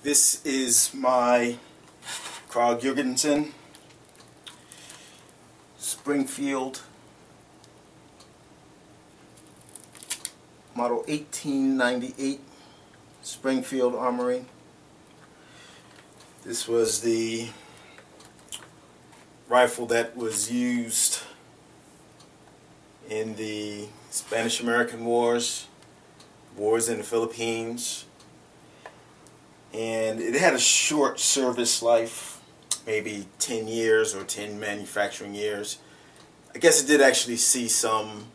This is my Krag-Jorgensen Springfield model 1898 Springfield Armory. This was the rifle that was used in the Spanish-American wars in the Philippines, and it had a short service life, maybe 10 years or 10 manufacturing years. I guess it did actually see some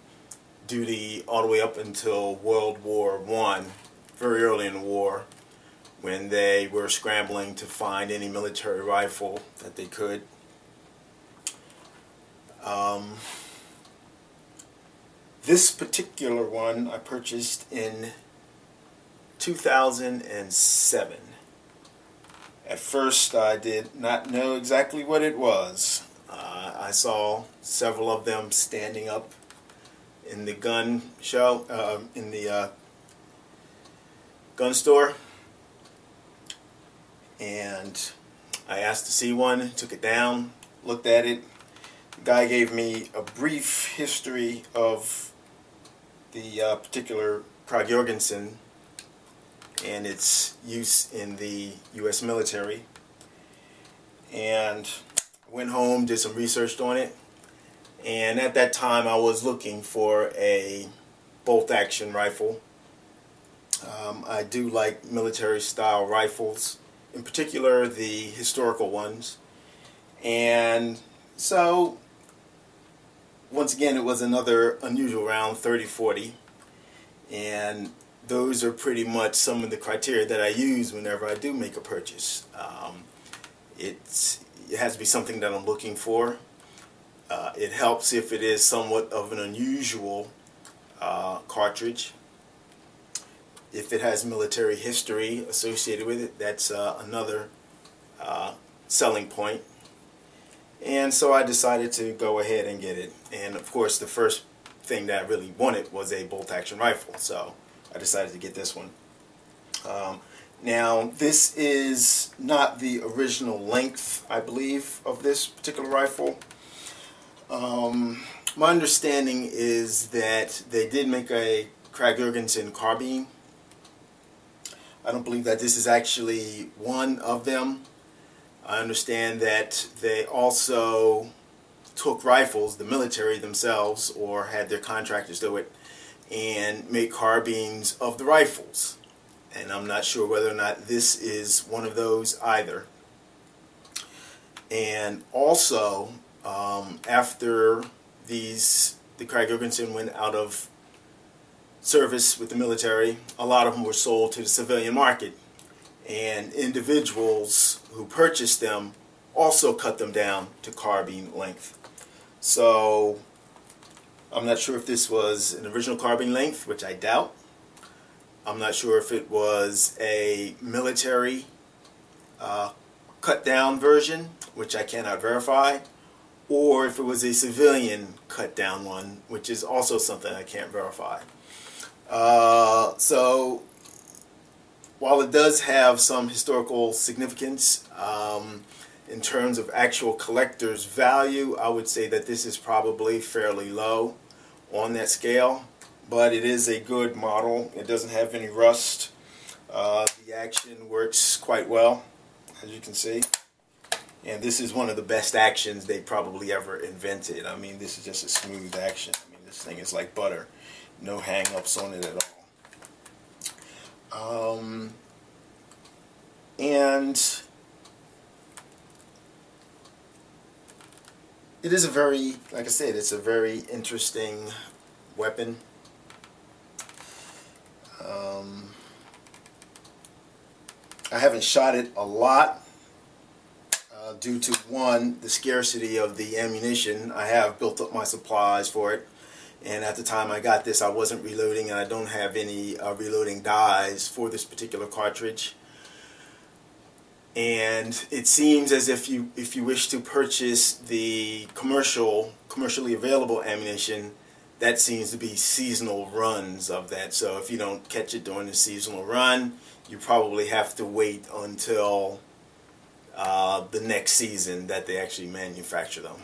duty all the way up until World War I, very early in the war, when they were scrambling to find any military rifle that they could. This particular one I purchased in 2007. At first I did not know exactly what it was. I saw several of them standing up in the gun show, in the gun store, and I asked to see one, took it down, looked at it. The guy gave me a brief history of the particular Krag-Jorgensen and its use in the U.S. military, and went home, did some research on it, and at that time I was looking for a bolt-action rifle. I do like military style rifles, in particular the historical ones, and so once again it was another unusual round, 30-40, and those are pretty much some of the criteria that I use whenever I do make a purchase. It has to be something that I'm looking for. It helps if it is somewhat of an unusual cartridge. If it has military history associated with it, that's another selling point. And so I decided to go ahead and get it. And of course the first thing that I really wanted was a bolt-action rifle, so I decided to get this one. Now this is not the original length, I believe, of this particular rifle. My understanding is that they did make a Krag-Jorgensen carbine. I don't believe that this is actually one of them. I understand that they also took rifles, the military themselves, or had their contractors do it, and make carbines of the rifles. And I'm not sure whether or not this is one of those either. And also, after the Krag-Jorgensen went out of service with the military, a lot of them were sold to the civilian market, and individuals who purchased them also cut them down to carbine length. So I'm not sure if this was an original carbine length, which I doubt. I'm not sure if it was a military cut down version, which I cannot verify, or if it was a civilian cut down one, which is also something I can't verify. So while it does have some historical significance, in terms of actual collector's value, I would say that this is probably fairly low on that scale, but it is a good model. It doesn't have any rust. The action works quite well, as you can see, and this is one of the best actions they probably ever invented. I mean, this is just a smooth action. I mean, this thing is like butter. No hang-ups on it at all. And it is a very, like I said, it's a very interesting weapon. I haven't shot it a lot due to, one, the scarcity of the ammunition. I have built up my supplies for it, and at the time I got this I wasn't reloading, and I don't have any reloading dies for this particular cartridge. And it seems as if you wish to purchase the commercially available ammunition, that seems to be seasonal runs of that. So if you don't catch it during the seasonal run, you probably have to wait until the next season that they actually manufacture them.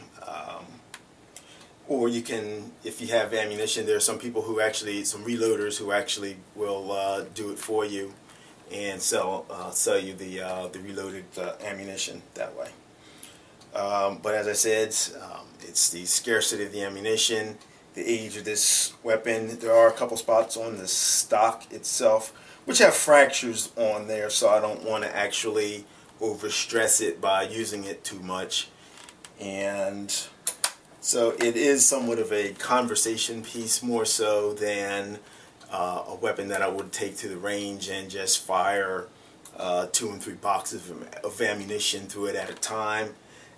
Or you can, if you have ammunition, there are some people who actually, some reloaders who actually will do it for you and sell you the reloaded ammunition that way. But as I said, it's the scarcity of the ammunition, the age of this weapon. There are a couple spots on the stock itself which have fractures on there, so I don't want to actually overstress it by using it too much. And so it is somewhat of a conversation piece, more so than a weapon that I would take to the range and just fire 2 and 3 boxes of ammunition through it at a time.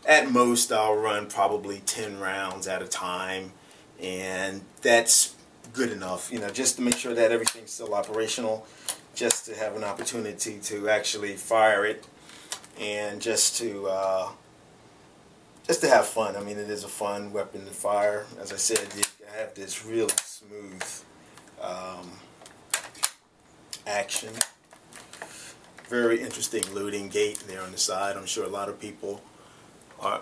At most, I'll run probably 10 rounds at a time, and that's good enough, you know, just to make sure that everything's still operational, just to have an opportunity to actually fire it, and just to have fun. I mean, it is a fun weapon to fire. As I said, you have this really smooth action. Very interesting loading gate there on the side. I'm sure a lot of people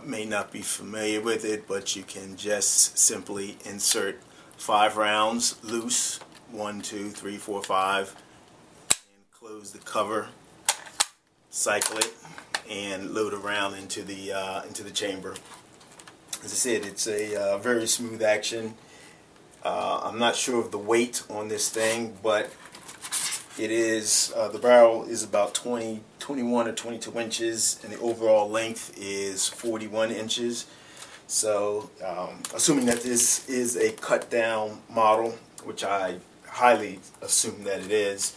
may not be familiar with it, but you can just simply insert 5 rounds loose, 1, 2, 3, 4, 5, and close the cover, cycle it, and load a round into the chamber. As I said, it's a very smooth action. I'm not sure of the weight on this thing, but it is, the barrel is about 21 or 22 inches, and the overall length is 41 inches. So, assuming that this is a cut down model, which I highly assume that it is,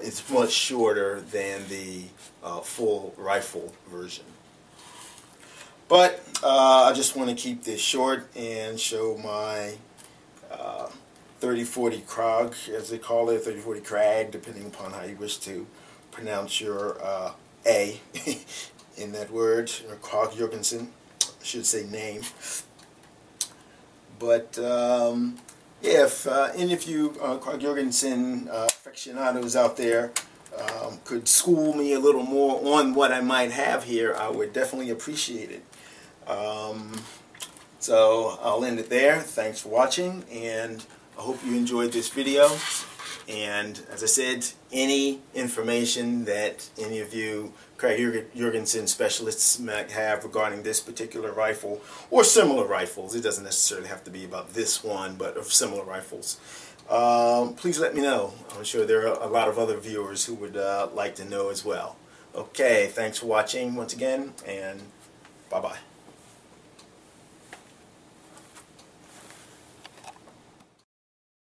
it's much shorter than the full rifle version. But I just want to keep this short and show my 30-40 Krag, as they call it, 30-40 Krag, depending upon how you wish to pronounce your A in that word, or Krag-Jorgensen, I should say name. But yeah, if any of you Krag-Jorgensen aficionados out there could school me a little more on what I might have here, I would definitely appreciate it. So I'll end it there. Thanks for watching, and I hope you enjoyed this video. And as I said, any information that any of you Krag-Jorgensen specialists might have regarding this particular rifle or similar rifles, it doesn't necessarily have to be about this one, but of similar rifles, please let me know. I'm sure there are a lot of other viewers who would like to know as well. Okay, thanks for watching once again, and bye-bye.